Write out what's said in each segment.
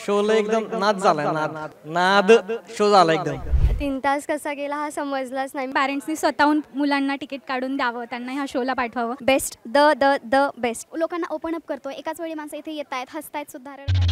शोला एकदम नाद झाला, नाद शो झाला एकदम. 3 तास कसा गेला हा समजलाच नाही. पॅरेंट्सनी स्वतःहून मुलांना तिकीट काढून द्यावं, त्यांना ह्या शोला पाठवावं. Best the best. लोकांना ओपन अप करतोय, एकाच वेळी माणसं इथे येत आहेत, हसतायत सुद्धा, रडतायत.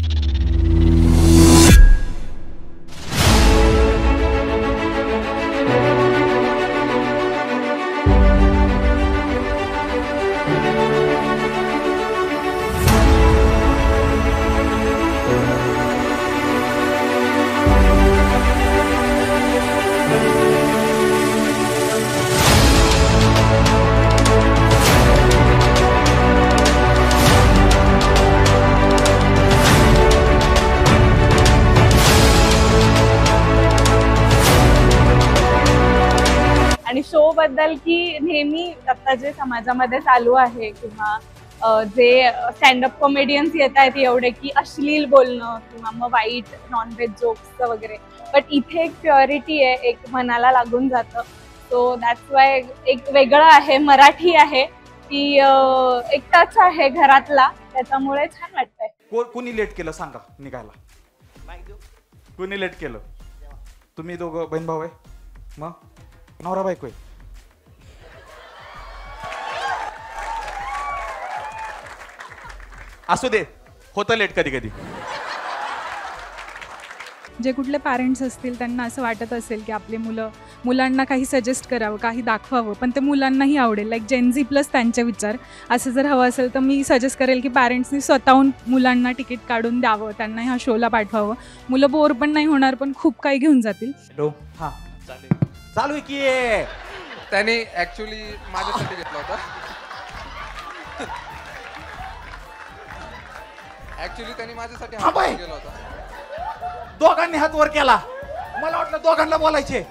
आणि शो बद्दल की नेहमी आता जे समाजामध्ये चालू आहे किंवा जे स्टँडअप कॉमेडियन्स येत आहेत एवढे की अश्लील बोलणं किंवा मग वाईट नॉनव्हेज जोक्स वगैरे, बट इथे एक प्युरिटी आहे, एक मनाला लागून जातं. सो दॅट्स वाय एक वेगळं आहे, मराठी आहे, की एक टच आहे घरातला, त्याच्यामुळे छान वाटतंय. कुणी लेट केलं सांगा निघायला? कुणी लेट केलं? तुम्ही दोघं बहीण भाऊ आहे? मग नवरा बायको आहे? असू दे, होतं लेट कधी कधी. जे कुठले पॅरेंट्स असतील त्यांना असं वाटत असेल की आपले मुलांना काही सजेस्ट करावं, काही दाखवावं, पण ते मुलांनाही आवडेल, लाईक जेनझी प्लस त्यांचे विचार, असं जर हवं असेल तर मी सजेस्ट करेल की पॅरेंट्सनी स्वतःहून मुलांना तिकीट काढून द्यावं, त्यांना ह्या शोला पाठवावं. मुलं बोर पण नाही होणार, पण खूप काही घेऊन जातील. हां चालू आहे की. त्याने ऍक्च्युली माझ्यासाठी घेतला होता. ऍक्च्युली त्याने माझ्यासाठी हात केला होता. दोघांनी हात वर केला, मला वाटलं दोघांना बोलायचे.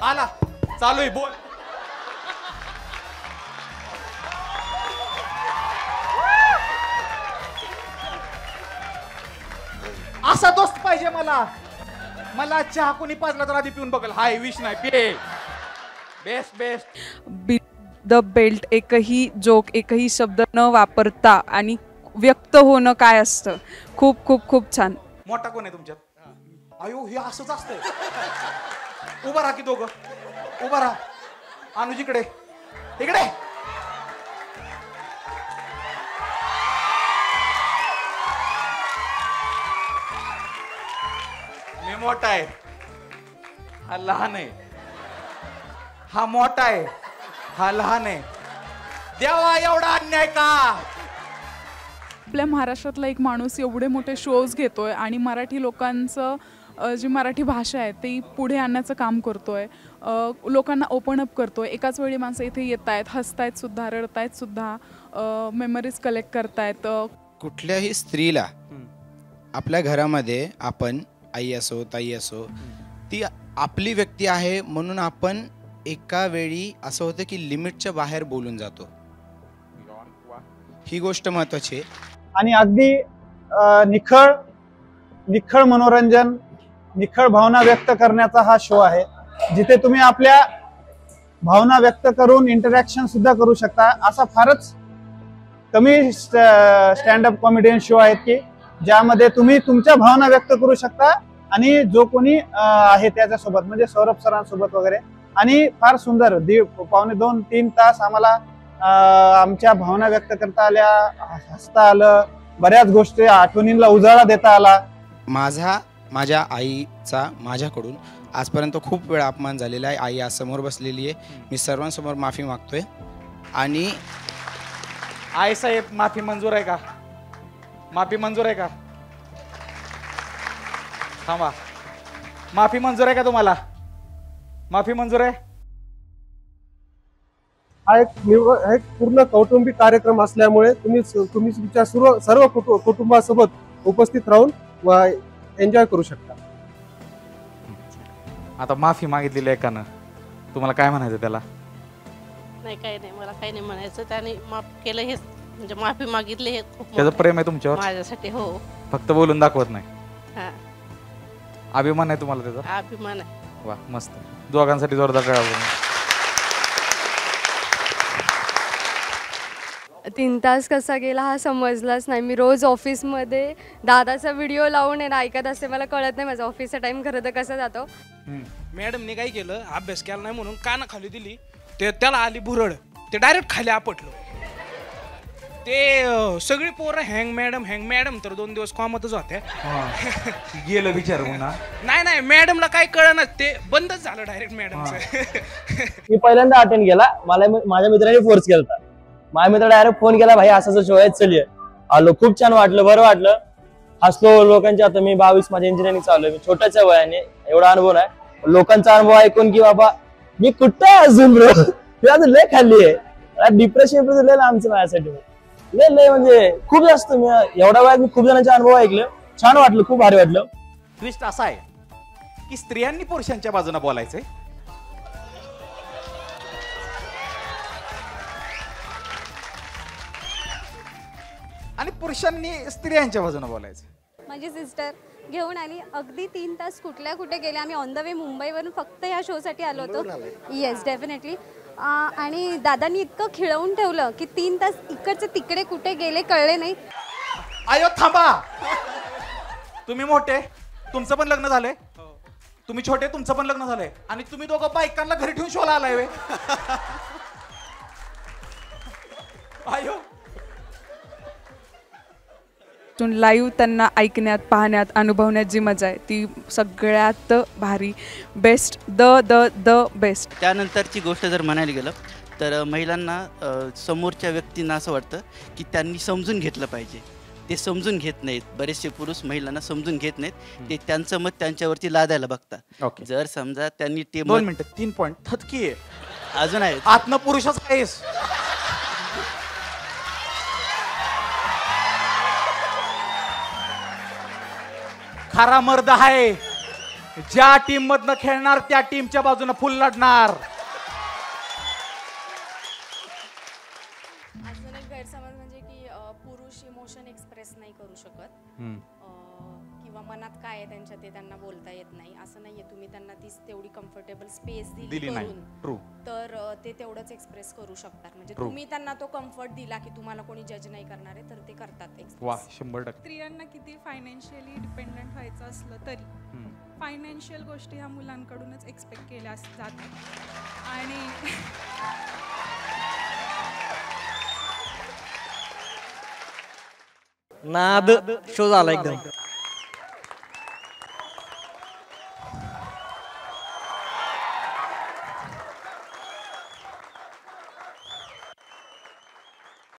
आला, चालू आहे, बोल. असा दोस्त पाहिजे मला. मला चहा कोणी पाजला तर आधी पिऊन बघल. हाय विश नाही पे. Best best. बी द बेल्ट. एकही जोक, एकही शब्द न वापरता आणि व्यक्त होणं काय असतं. खूप खूप खूप छान. मोठा कोण आहे तुमच्यात? अयो हे असंच असतंय. उभा राहा की दोघं, उभा राहा. अनुजीकडे, इकडे. मी मोठा आहे, हा लहान आहे. हा मोठा आहे, हा लहान आहे. देवा एवढा अन्याय का? आपल्या महाराष्ट्रातला एक माणूस एवढे मोठे शोज घेतोय आणि मराठी लोकांचं जी मराठी भाषा आहे ती पुढे आणण्याचं काम करतोय. लोकांना ओपन अप करतोय. एकाच वेळी माणसं इथे येत आहेत, हसतायत सुद्धा, रडतायत सुद्धा, मेमरीज कलेक्ट करतायत. कुठल्याही स्त्रीला आपल्या घरामध्ये आपण आई असो, ताई असो, ती आपली व्यक्ती आहे म्हणून आपण एका वेळी असं होतं की लिमिटच्या बाहेर बोलून जातो. ही गोष्ट महत्त्वाची आहे. आणि अगदी निखळ मनोरंजन, निखळ भावना व्यक्त करण्याचा हा शो आहे, जिथे तुम्ही आपल्या भावना व्यक्त करून इंटरॅक्शन सुद्धा करू शकता. असा फारच कमी स्टँडअप कॉमेडियन शो आहेत की ज्यामध्ये तुम्ही तुमच्या भावना व्यक्त करू शकता आणि जो कोणी आहे त्याच्यासोबत, म्हणजे सौरभ सरांसोबत वगैरे. आणि फार सुंदर 2.5-3 तास आम्हाला आमच्या भावना व्यक्त करता आल्या, हसता आलं, बऱ्याच गोष्टी आठवणींना उजाळा देता आला. माझ्या आईचा माझ्याकडून आजपर्यंत खूप वेळा अपमान झालेला आहे. आई आज समोर बसलेली आहे, मी सर्वांसमोर माफी मागतोय. आणि आई साहेब माफी मंजूर आहे का? माफी मंजूर आहे का? थांबा, माफी मंजूर आहे का तुम्हाला? माफी मंजूर आहे? हा एक पूर्ण कौटुंबिक कार्यक्रम असल्यामुळे तुम्ही तुमच्या सर्व कुटुंबासोबत उपस्थित राहून एन्जॉय करू शकता. आता माफी मागितलेली एकानं, तुम्हाला काय म्हणायचं त्याला? नाही, काही नाही, मला काही नाही म्हणायचं. त्याने माफ केलं हे, म्हणजे माफी मागितली हे खूप त्याचं प्रेम आहे तुमच्यावर माझ्यासाठी. हो, फक्त बोलून दाखवत नाही. हा, अभिमान आहे तुम्हाला त्याचा? अभिमान आहे. वा, मस्त. दोघांसाठी जोरदार टाळ्या. 3 तास कसा गेला हा समजलाच नाही. मी रोज ऑफिसमध्ये दादाचा व्हिडिओ लावून आहे ना ऐकत असते. मला कळत नाही माझा ऑफिसचा टाइम खरं तर कसा जातो. मॅडमने काय केलं, अभ्यास केला नाही म्हणून काना खाली दिली, ते त्याला आली भुरड, ते डायरेक्ट खाली आपटलं. ते सगळी पोरं हँग मॅडम तर 2 दिवस कॉमतच होत्या. गेलं विचार नाही मॅडमला काय कळणार, ते बंदच झालं डायरेक्ट मॅडमचं. मी पहिल्यांदा अटेंड केला, मला माझ्या मित्राने फोर्स केला. माझ्या मित्र डायरेक्ट फोन केला, भाई असा शो आहे चल ये. आलो, खूप छान वाटलं, बरं वाटलं, हसलो लोकांच्या. आता मी 22 माझ्या इंजिनिअरिंग चालू आहे, मी छोट्याच्या वयाने एवढा अनुभव नाही. लोकांचा अनुभव ऐकून की बाबा मी कुठे अजून ब्रो, मी अजून लय खाल्ली आहे. डिप्रेशन लय आमचं माझ्यासाठी लय म्हणजे खूप जास्त. मी एवढ्या वेळात मी खूप जणांचे अनुभव ऐकले, छान वाटलं, खूप भारी वाटलं. ट्विस्ट असा आहे की स्त्रियांनी पुरुषांच्या बाजूने बोलायचंय आणि पुरुषांनी स्त्रियांच्या बाजूने बोलायचं. माझी सिस्टर घेऊन आली, अगदी 3 तास कुठे गेले. आम्ही ऑन द वे मुंबईवरून फक्त ह्या शोसाठी आलो होतो. Yes definitely. आणि दादांनी इतकं खिळवून ठेवलं की 3 तास इकडचे तिकडे कुठे गेले कळले नाही. आयो थांबा, तुम्ही मोठे, तुमचं पण लग्न झालंय, तुम्ही छोटे, तुमचं पण लग्न झालंय, आणि तुम्ही दोघं बायकांना घरी ठेवून शोला आलाय वे. आयो लाईव्ह त्यांना ऐकण्यात, पाहण्यात, अनुभवण्यात जी मजा आहे ती सगळ्यात भारी, बेस्ट, द बेस्ट. त्यानंतरची गोष्ट जर म्हणायला गेलं तर महिलांना समोरच्या व्यक्तींना असं वाटतं की त्यांनी समजून घेतलं पाहिजे. ते समजून घेत नाहीत. बरेचसे पुरुष महिलांना समजून घेत नाहीत, ते त्यांचं मत त्यांच्यावरती लादायला बघतात. जर समजा त्यांनी ते 2 मिनिटं 3 पॉइंट थतकी आहे अजून आहे, आत्म पुरुषच आहेस. खरा मर्द आहे ज्या टीम मधनं खेळणार त्या टीमच्या बाजूने फुल लढणार. अजून एक गैरसमज म्हणजे की पुरुष इमोशन एक्सप्रेस नाही करू शकत किंवा मनात काय आहे त्यांच्या ते त्यांना बोलता येत नाही असं नाहीये. तुम्ही त्यांना ती तेवढी कम्फर्टेबल स्पेस दिली ट्रू, तर ते तेवढंच एक्सप्रेस करू शकतात. म्हणजे तुम्ही त्यांना तो कम्फर्ट दिला की तुम्हाला कोणी जज नाही करणार आहे तर ते करतात. वा 100%. स्त्रियांना किती फायनान्शियली डिपेंडंट व्हायचं असलं तरी फायनान्शियल गोष्टी ह्या मुलांकडूनच एक्सपेक्ट केल्या जातात. आणि नाद शो झाला एकदम.